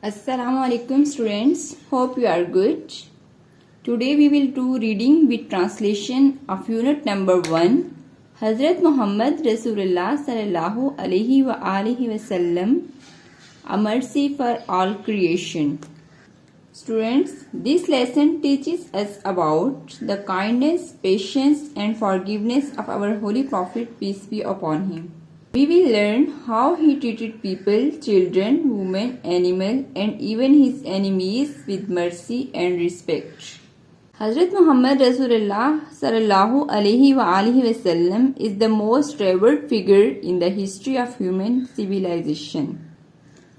Assalamu alaikum students, hope you are good. Today we will do reading with translation of unit number 1, Hazrat Muhammad Rasulullah sallallahu alaihi wa alihi wasallam, a mercy for all creation. Students, this lesson teaches us about the kindness, patience and forgiveness of our Holy Prophet, peace be upon him. We will learn how he treated people, children, women, animals, and even his enemies with mercy and respect. Hazrat Muhammad Rasulullah sallallahu alaihi wa alihi wasallam is the most revered figure in the history of human civilization.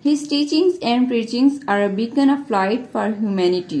His teachings and preachings are a beacon of light for humanity.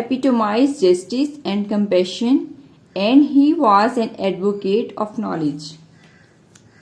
epitomized justice and compassion and he was an advocate of knowledge.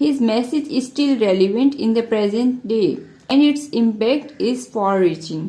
His message is still relevant in the present day and its impact is far-reaching.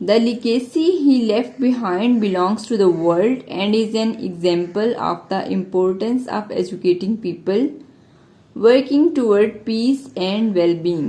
The legacy he left behind belongs to the world and is an example of the importance of educating people, working toward peace and well-being.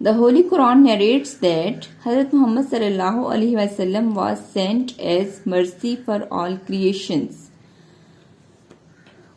The Holy Quran narrates that Hazrat Muhammad sallallahu alaihi wasallam was sent as mercy for all creations.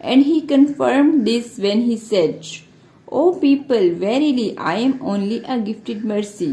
And he confirmed this when he said, "O people, verily I am only a gifted mercy."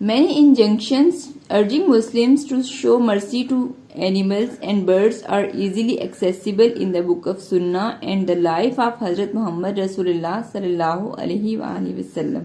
Many injunctions urging Muslims to show mercy to animals and birds are easily accessible in the book of Sunnah and the life of Hazrat Muhammad Rasulullah sallallahu alaihi wasallam.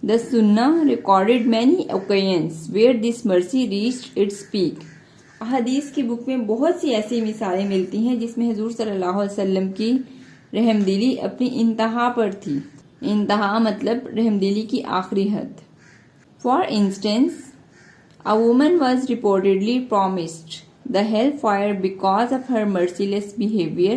The Sunnah recorded many occasions where this mercy reached its peak. احادیث کی بک میں بہت سی ایسی مثالیں ملتی ہیں جس میں حضور صلی اللہ علیہ وسلم کی رحم دلی اپنی انتہا پر تھی. انتہا مطلب رحم دلی کی آخری حد. For instance, a woman was reportedly promised the hellfire because of her merciless behavior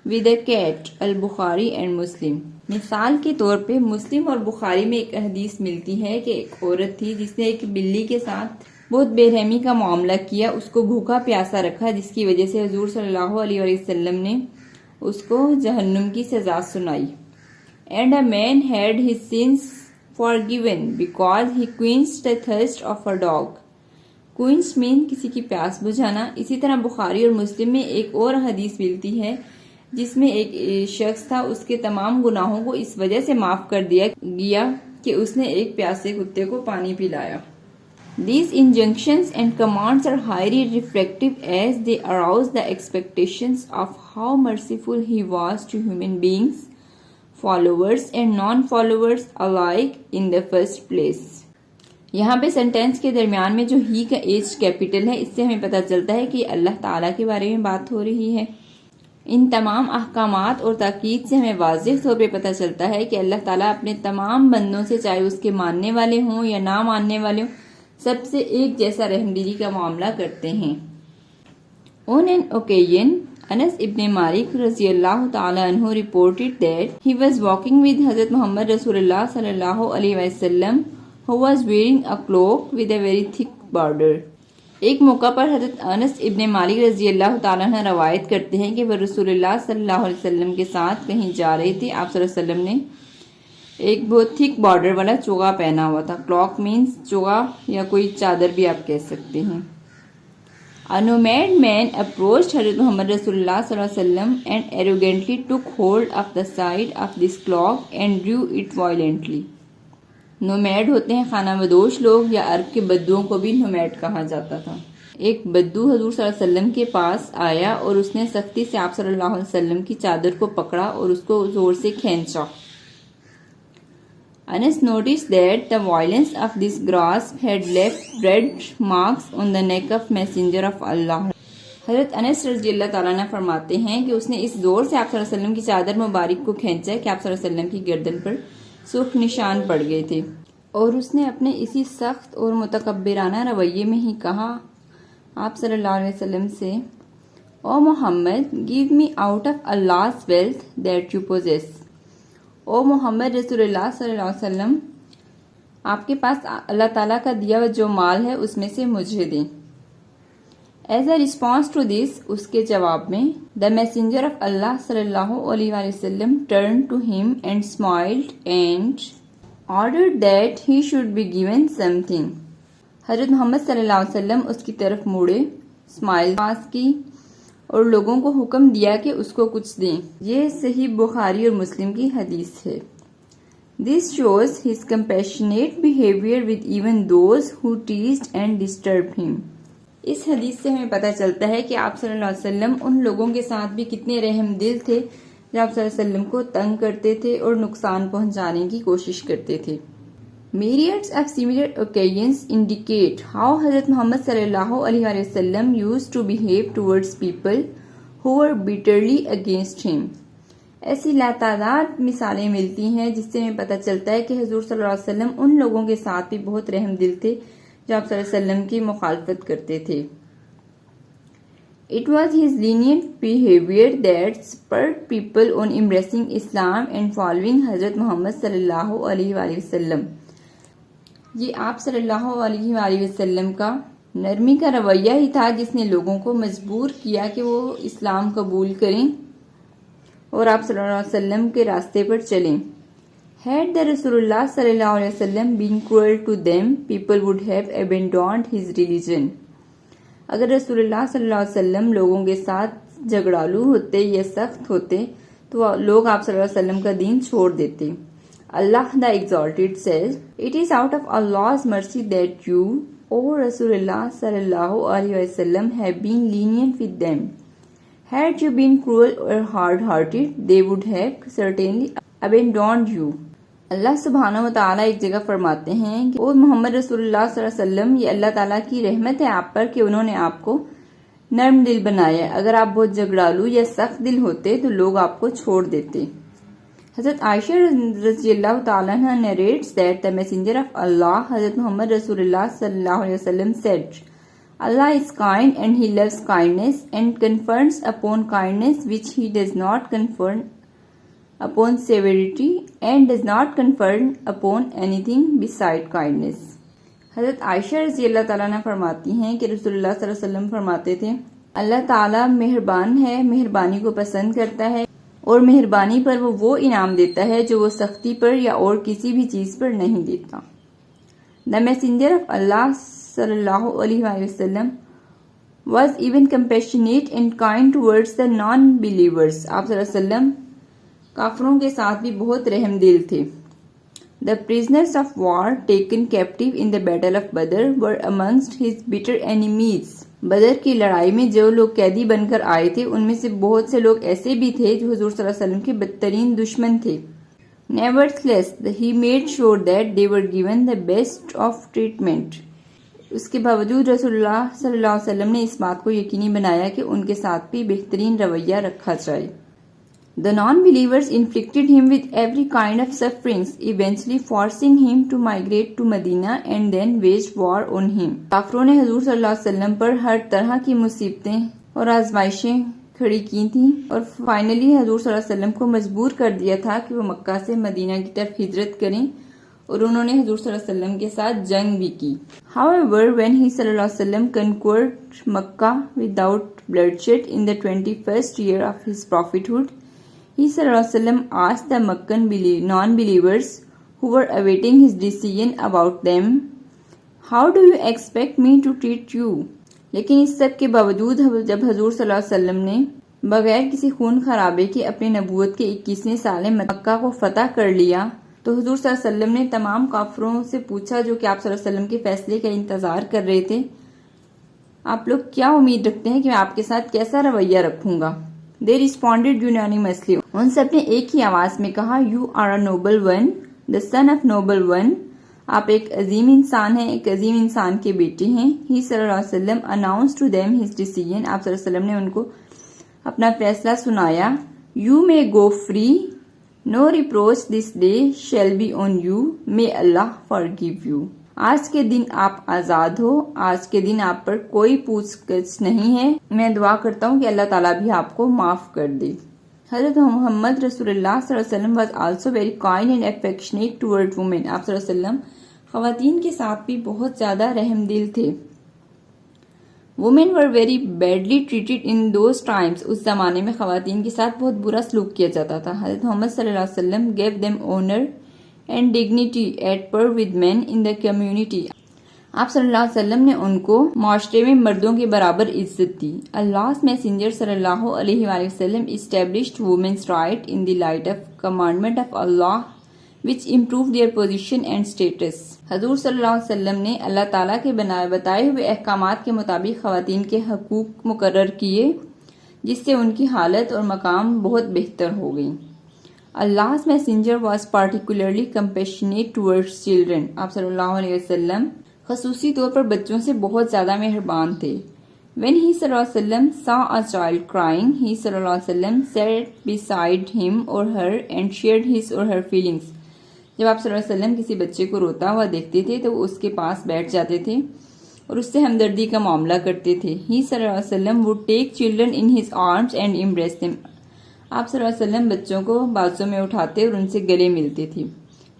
with a cat. Al-Bukhari and مسلم. مثال کے طور پہ مسلم اور بخاری میں ایک حدیث ملتی ہے کہ ایک عورت تھی جس نے ایک بلی کے ساتھ بہت بے رحمی کا معاملہ کیا، اس کو بھوکا پیاسا رکھا، جس کی وجہ سے حضور صلی اللہ علیہ وسلم نے اس کو جہنم کی سزا سنائی. And a man had his sins forgiven because he quenched the thirst of a dog. Quench mean کسی کی پیاس بجھانا. اسی طرح بخاری اور مسلم میں ایک اور حدیث ملتی ہے جس میں ایک شخص تھا، اس کے تمام گناہوں کو اس وجہ سے معاف کر دیا گیا کہ اس نے ایک پیاسے کتے کو پانی پلایا. These injunctions and commands are highly reflective as they arouse the expectations of how merciful he was to human beings, followers and non-followers alike in the first place. یہاں پہ سینٹینس کے درمیان میں جو ہی کا ایج کیپیٹل ہے، اس سے ہمیں پتہ چلتا ہے کہ اللہ تعالیٰ کے بارے میں بات ہو رہی ہے. ان تمام احکامات اور تاکید سے ہمیں واضح طور پہ پتہ چلتا ہے کہ اللہ تعالیٰ اپنے تمام بندوں سے، چاہے اس کے ماننے والے ہوں یا نہ ماننے والے ہوں، سب سے ایک جیسا رحم دلی کا معاملہ کرتے ہیں. On an occasion, Anas ibn Malik رضی اللہ تعالی عنہ reported that he was walking with Hazrat Muhammad Rasulullah sallallahu alaihi wasallam who was wearing a cloak with a very thick border. ایک موقع پر حضرت انس ابن مالک رضی اللہ تعالیٰ عنہ روایت کرتے ہیں کہ وہ رسول اللہ صلی اللہ علیہ وسلم کے ساتھ کہیں جا رہے تھے. آپ صلی اللہ علیہ وسلم نے ایک بہت تھک بارڈر والا چوغا پہنا ہوا تھا. کلاک مینس چوغا یا کوئی چادر بھی آپ کہہ سکتے ہیں. A nomad man approached Hazrat Muhammad Rasulullah sallallahu alaihi wasallam and arrogantly took hold of the side of this cloak and drew it violently. Nomad ہوتے ہیں خانہ بدوش لوگ، یا عرب کے بدوؤں کو بھی نومیڈ کہا جاتا تھا. ایک بدو حضور صلی اللہ علیہ وسلم کے پاس آیا اور اس نے سختی سے آپ صلی اللہ علیہ وسلم کی چادر کو پکڑا اور اس کو زور سے کھینچا. Anas noticed that the violence of this grasp had left red marks on the neck of Messenger of Allah. حضرت انس رضی اللہ تعالیٰ عنہ فرماتے ہیں کہ اس نے اس زور سے آپ صلی اللہ علیہ وسلم کی چادر مبارک کو کھینچا کہ آپ صلی اللہ علیہ وسلم کی گردن پر سرخ نشان پڑ گئے تھے. اور اس نے اپنے اسی سخت اور متکبرانہ رویے میں ہی کہا آپ صلی اللہ علیہ وسلم سے، او محمد give me out of Allah's wealth that you possess. او محمد رسول اللہ صلی اللہ علیہ وسلم، آپ کے پاس اللہ تعالیٰ کا دیا ہوا جو مال ہے اس میں سے مجھے دیں. As a response to this, اس کے جواب میں دا میسنجر آف اللہ صلی اللہ علیہ وسلم turn to him and smiled and ordered that he should be given something. حضرت محمد صلی اللہ علیہ وسلم اس کی طرف مڑے، اسمائل پاس کی اور لوگوں کو حکم دیا کہ اس کو کچھ دیں. یہ صحیح بخاری اور مسلم کی حدیث ہے. This shows his compassionate behavior with even those who teased and disturbed him. اس حدیث سے ہمیں پتہ چلتا ہے کہ آپ صلی اللہ علیہ وسلم ان لوگوں کے ساتھ بھی کتنے رحم دل تھے جو آپ صلی اللہ علیہ وسلم کو تنگ کرتے تھے اور نقصان پہنچانے کی کوشش کرتے تھے. Myriads of similar occasions indicate how Hazrat Muhammad sallallahu alaihi wasallam used to behave towards people who were bitterly against him. ایسی لاتعداد مثالیں ملتی ہیں جس سے ہمیں پتہ چلتا ہے کہ حضور صلی اللہ علیہ وسلم ان لوگوں کے ساتھ بھی بہت رحم دل تھے جو آپ صلی اللہ علیہ وسلم کی مخالفت کرتے تھے. It was his lenient behavior that spurred people on embracing Islam and following Hazrat Muhammad sallallahu alaihi wasallam. یہ آپ صلی اللہ علیہ وآلہ وسلم کا نرمی کا رویہ ہی تھا جس نے لوگوں کو مجبور کیا کہ وہ اسلام قبول کریں اور آپ صلی اللہ علیہ وسلم کے راستے پر چلیں. Had the Rasulullah صلی اللہ علیہ وسلم been cruel to them, people would have abandoned his religion. اگر رسول اللہ صلی اللہ علیہ وسلم لوگوں کے ساتھ جھگڑالو ہوتے یا سخت ہوتے تو لوگ آپ صلی اللہ علیہ وسلم کا دین چھوڑ دیتے. Allah the Exalted says, It is out of Allah's mercy that you, O Rasulullah sallallahu alaihi wasallam, have been lenient with them. Had you been cruel or hard-hearted, they would have certainly abandoned you. اللہ سبحانہ و تعالیٰ ایک جگہ فرماتے ہیں کہ او محمد رسول اللہ صلی اللہ علیہ وسلم، یہ اللہ تعالیٰ کی رحمت ہے آپ پر کہ انہوں نے آپ کو نرم دل بنایا ہے. اگر آپ بہت جھگڑالو یا سخت دل ہوتے تو لوگ آپ کو چھوڑ دیتے. حضرت عائشہ رضی اللہ تعالیٰ عنہ narrates that the messenger of Allah, حضرت محمد رسول اللہ صلی اللہ علیہ وسلم said, Allah is kind and he loves kindness and confers upon kindness which he does not confer upon severity and does not confer upon anything beside kindness. حضرت عائشہ رضی اللہ تعالیٰ عنہ فرماتی ہیں کہ رسول اللہ صلی اللہ علیہ وسلم فرماتے تھے، اللہ تعالیٰ مہربان ہے، مہربانی کو پسند کرتا ہے اور مہربانی پر وہ انعام دیتا ہے جو وہ سختی پر یا اور کسی بھی چیز پر نہیں دیتا. The messenger of Allah صلی اللہ علیہ وآلہ وسلم was even compassionate and kind towards the non-believers. آپ صلی اللہ علیہ وسلم کافروں کے ساتھ بھی بہت رحم دل تھے. The prisoners of war taken captive in the battle of Badr were amongst his bitter enemies. بدر کی لڑائی میں جو لوگ قیدی بن کر آئے تھے ان میں سے بہت سے لوگ ایسے بھی تھے جو حضور صلی اللہ علیہ وسلم کے بدترین دشمن تھے. Nevertheless, he made sure that they were given the best of treatment. اس کے باوجود رسول اللہ صلی اللہ علیہ وسلم نے اس بات کو یقینی بنایا کہ ان کے ساتھ بھی بہترین رویہ رکھا جائے. The non-believers inflicted him with every kind of sufferings, eventually forcing him to migrate to Medina and then waged war on him. کافروں نے حضور صلی اللہ علیہ وسلم پر ہر طرح کی مصیبتیں اور آزمائشیں کھڑی کی تھیں اور فائنلی حضور صلی اللہ علیہ وسلم کو مجبور کر دیا تھا کہ وہ مکہ سے مدینہ کی طرف ہجرت کریں اور انہوں نے حضور صلی اللہ علیہ وسلم کے ساتھ جنگ بھی کی. However, when he صلی اللہ علیہ وسلم conquered Makkah without bloodshed in the 21st year of his prophethood, he صلی اللہ علیہ وسلم asked the Meccan non-believers who were awaiting his decision about them, how do you expect me to treat you? لیکن اس سب کے باوجود جب حضور صلی اللہ علیہ وسلم نے بغیر کسی خون خرابے کے اپنے نبوت کے 21ویں سال میں مکہ کو فتح کر لیا تو حضور صلی اللہ علیہ وسلم نے تمام کافروں سے پوچھا جو کہ آپ صلی اللہ علیہ وسلم کے فیصلے کا انتظار کر رہے تھے، آپ لوگ کیا امید رکھتے ہیں کہ میں آپ کے ساتھ کیسا رویہ رکھوں گا؟ They responded unanimously. ان سب نے ایک ہی آواز میں کہا، You are a noble one, the son of noble one. آپ ایک عظیم انسان ہیں، ایک عظیم انسان کے بیٹے ہیں. He صلی اللہ علیہ وسلم announced to them his decision. آپ صلی اللہ علیہ وسلم نے ان کو اپنا فیصلہ سنایا. You may go free. No reproach this day shall be on you. May Allah forgive you. آج کے دن آپ آزاد ہو، آج کے دن آپ پر کوئی پوچھ گچھ نہیں ہے. میں دعا کرتا ہوں کہ اللہ تعالیٰ بھی آپ کو معاف کر دے. حضرت محمد رسول اللہ صلی اللہ علیہ وسلم was also very kind and affectionate toward women. آپ صلی اللہ علیہ وسلم خواتین کے ساتھ بھی بہت زیادہ رحم دل تھے. Women were very badly treated in those times. اس زمانے میں خواتین کے ساتھ بہت برا سلوک کیا جاتا تھا. حضرت محمد صلی اللہ علیہ وسلم gave them honor and dignity at par with men in the community. آپ صلی اللہ علیہ وسلم نے ان کو معاشرے میں مردوں کے برابر عزت دی. Allah's messenger صلی اللہ علیہ وآلہ وسلم established women's right in the light of commandment of Allah which improved their position and status. حضور صلی اللہ علیہ وسلم نے اللہ تعالیٰ کے بتائے ہوئے احکامات کے مطابق خواتین کے حقوق مقرر کیے جس سے ان کی حالت اور مقام بہت بہتر ہو گئی. Allah's messenger was particularly compassionate towards children. آپ صلی اللہ علیہ وسلم خصوصی طور پر بچوں سے بہت زیادہ مہربان تھے. When he صلی اللہ علیہ وسلم saw a child crying, he صلی اللہ علیہ وسلم sat beside him or her and shared his or her feelings. جب آپ صلی اللہ علیہ وسلم کسی بچے کو روتا ہوا دیکھتے تھے تو وہ اس کے پاس بیٹھ جاتے تھے اور اس سے ہمدردی کا معاملہ کرتے تھے. He صلی اللہ علیہ وسلم would take children in his arms and embrace them. آپ صلی اللہ علیہ وسلم بچوں کو بازوں میں اٹھاتے اور ان سے گلے ملتے تھے.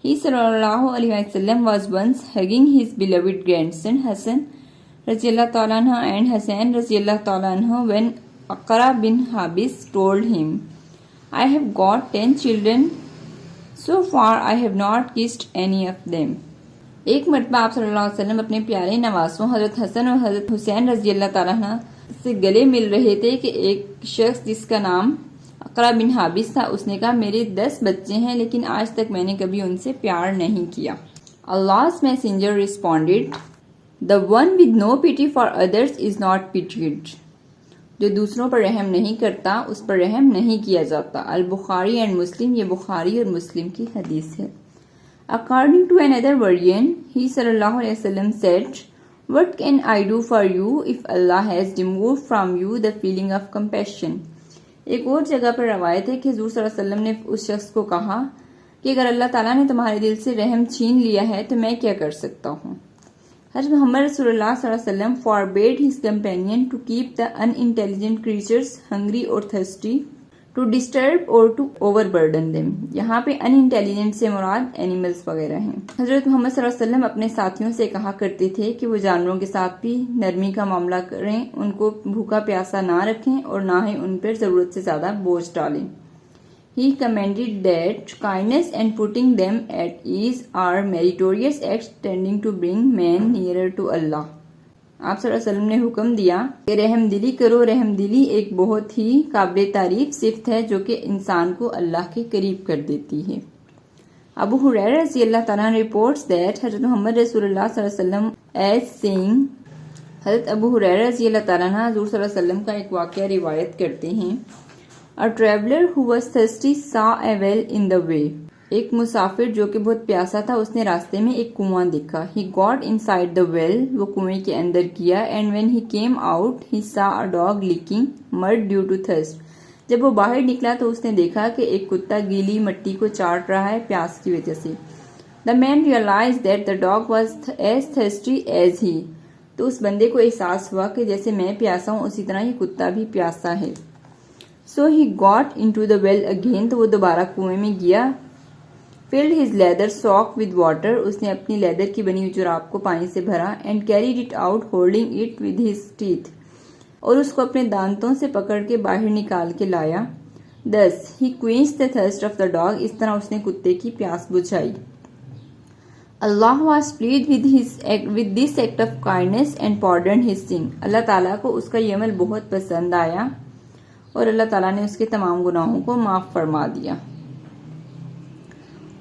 He صلی اللہ علیہ وسلم was once hugging his beloved grandson Hassan رضی اللہ تعالیٰ عنہ and Hassan رضی اللہ تعالیٰ عنہ when Aqra bin Habis told him, I have got 10 children. So far I have not kissed any of them. ایک مرتبہ آپ صلی اللہ علیہ وسلم اپنے پیارے نواسوں حضرت حسن اور حضرت حسین رضی اللہ تعالیٰ عنہ سے گلے مل رہے تھے کہ ایک شخص جس کا نام اقرا بن حابس تھا اس نے کہا میرے 10 بچے ہیں لیکن آج تک میں نے کبھی ان سے پیار نہیں کیا. Allah's messenger responded, The one with no pity for others is not pitied. جو دوسروں پر رحم نہیں کرتا اس پر رحم نہیں کیا جاتا. البخاری اینڈ مسلم، یہ بخاری اور مسلم کی حدیث ہے. According to another version, he sallallahu alaihi wasallam said, "What can I do for you if Allah has removed from you the feeling of compassion?" ایک اور جگہ پر روایت ہے کہ حضور صلی اللہ علیہ وسلم نے اس شخص کو کہا کہ اگر اللہ تعالیٰ نے تمہارے دل سے رحم چھین لیا ہے تو میں کیا کر سکتا ہوں. حضرت محمد رسول اللہ صلی اللہ علیہ وسلم forbade his companion to keep the unintelligent creatures hungry or thirsty, to disturb or to overburden them. یہاں پہ unintelligent سے مراد animals وغیرہ ہیں. حضرت محمد صلی اللہ علیہ وسلم اپنے ساتھیوں سے کہا کرتے تھے کہ وہ جانوروں کے ساتھ بھی نرمی کا معاملہ کریں، ان کو بھوکا پیاسا نہ رکھیں اور نہ ہی ان پر ضرورت سے زیادہ بوجھ ڈالیں. He commended that kindness and putting them at ease are meritorious acts tending to bring man nearer to Allah. آپ صلی اللہ علیہ وسلم نے حکم دیا کہ رحم دلی کرو. رحم دلی ایک بہت ہی قابل تعریف صفت ہے جو کہ انسان کو اللہ کے قریب کر دیتی ہے. ابو ہریرہ رضی اللہ تعالیٰ reports that حضرت محمد رسول اللہ صلی اللہ علیہ وسلم as saying, حضرت ابو ہریرہ رضی اللہ تعالیٰ حضور صلی اللہ علیہ وسلم کا ایک واقعہ روایت کرتے ہیں. A traveler who was thirsty saw a well in the way. ایک مسافر جو کہ بہت پیاسا تھا اس نے راستے میں ایک کنواں دیکھا. He got inside the well. وہ کنویں کے اندر گیا. And when he came out, he saw a dog licking mud due to thirst. جب وہ باہر نکلا تو اس نے دیکھا کہ ایک کتا گیلی مٹی کو چاٹ رہا ہے پیاس کی وجہ سے. The man realized that the dog was as thirsty as he. تو اس بندے کو احساس ہوا کہ جیسے میں پیاسا ہوں اسی طرح یہ کتا بھی پیاسا ہے. So he got into the well again. تو وہ دوبارہ کنویں میں گیا. Filled his leather sock with water. اس نے اپنی لیدر کی بنی ہوئی جراب کو پانی سے بھرا. And carried it out holding it with his teeth. اور اس کو اپنے دانتوں سے پکڑ کے باہر نکال کے لایا. Thus he quenched the thirst of the dog. اس طرح اس نے کتے کی پیاس بجھائی. Allah was pleased with this act of kindness and pardoned his sin. اللہ تعالیٰ کو اس کا یہ عمل بہت پسند آیا اور اللہ تعالیٰ نے اس کے تمام گناہوں کو معاف فرما دیا.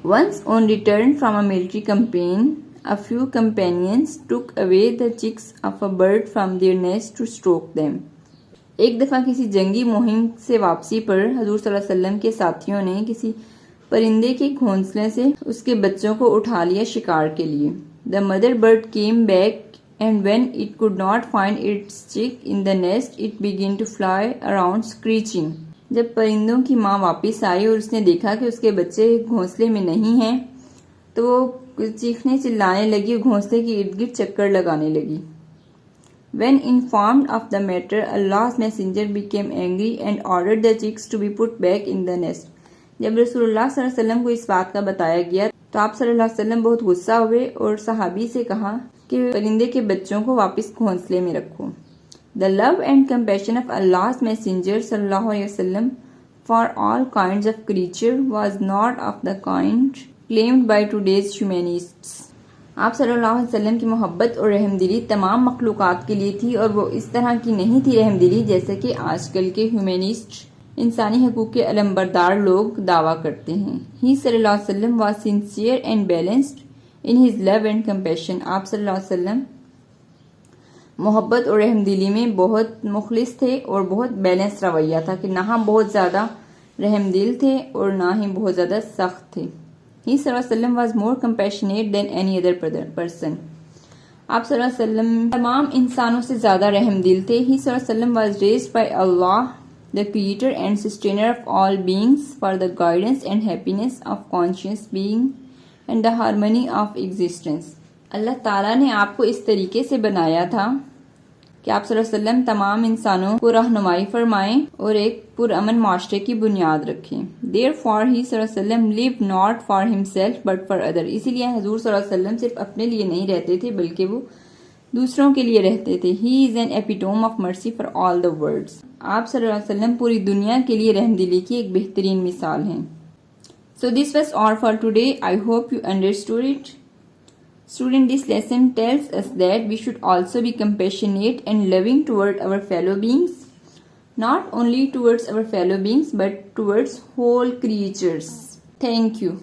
Once on return from a military campaign, a few companions took away the chicks of a bird from their nest to stroke them. ایک دفعہ کسی جنگی مہم سے واپسی پر حضور صلی اللہ علیہ وسلم کے ساتھیوں نے کسی پرندے کے گھونسلے سے اس کے بچوں کو اٹھا لیا شکار کے لیے. The mother bird came back and when it could not find its chick in the nest, it began to fly around screeching. جب پرندوں کی ماں واپس آئی اور اس نے دیکھا کہ اس کے بچے گھونسلے میں نہیں ہیں تو وہ چیخنے چلانے لگی اور گھونسلے کے ارد گرد چکر لگانے لگی. When informed of the matter, Allah's messenger became angry and ordered the chicks to be put back in the nest. جب رسول اللہ صلی اللہ علیہ وسلم کو اس بات کا بتایا گیا تو آپ صلی اللہ علیہ وسلم بہت غصہ ہوئے اور صحابی سے کہا کہ پرندے کے بچوں کو واپس گھونسلے میں رکھو. The love and compassion of Allah's messenger صلی اللہ علیہ وسلم for all kinds of creature was not of the kind claimed by today's humanists. آپ صلی اللہ علیہ وسلم کی محبت اور رحم دلی تمام مخلوقات کے لیے تھی اور وہ اس طرح کی نہیں تھی رحم دلی جیسے کہ آج کل کے ہیومنسٹ انسانی حقوق کے علمبردار لوگ دعویٰ کرتے ہیں. He صلی اللہ علیہ وسلم was sincere and balanced in his love and compassion. آپ صلی اللہ علیہ وسلم محبت اور رحم دلی میں بہت مخلص تھے اور بہت بیلنس رویہ تھا کہ نہ بہت زیادہ رحم دل تھے اور نہ ہی بہت زیادہ سخت تھے. He صلی اللہ علیہ وسلم was more compassionate than any other person. آپ صلی اللہ علیہ وسلم تمام انسانوں سے زیادہ رحم دل تھے. He صلی اللہ علیہ وسلم was raised by Allah, the creator and sustainer of all beings, for the guidance and happiness of conscious being and the harmony of existence. اللہ تعالیٰ نے آپ کو اس طریقے سے بنایا تھا کہ آپ صلی اللہ علیہ وسلم تمام انسانوں کو رہنمائی فرمائیں اور ایک پرامن معاشرے کی بنیاد رکھیں. Therefore he صلی اللہ علیہ وسلم lived not for himself but for others. اسی لیے حضور صلی اللہ علیہ وسلم صرف اپنے لیے نہیں رہتے تھے بلکہ وہ دوسروں کے لیے رہتے تھے. He is an epitome of mercy for all the worlds. آپ صلی اللہ علیہ وسلم پوری دنیا کے لیے رحم دلی کی ایک بہترین مثال ہیں. So this was all for today. I hope you understood it. Student, this lesson tells us that we should also be compassionate and loving toward our fellow beings. Not only towards our fellow beings but towards whole creatures. Thank you.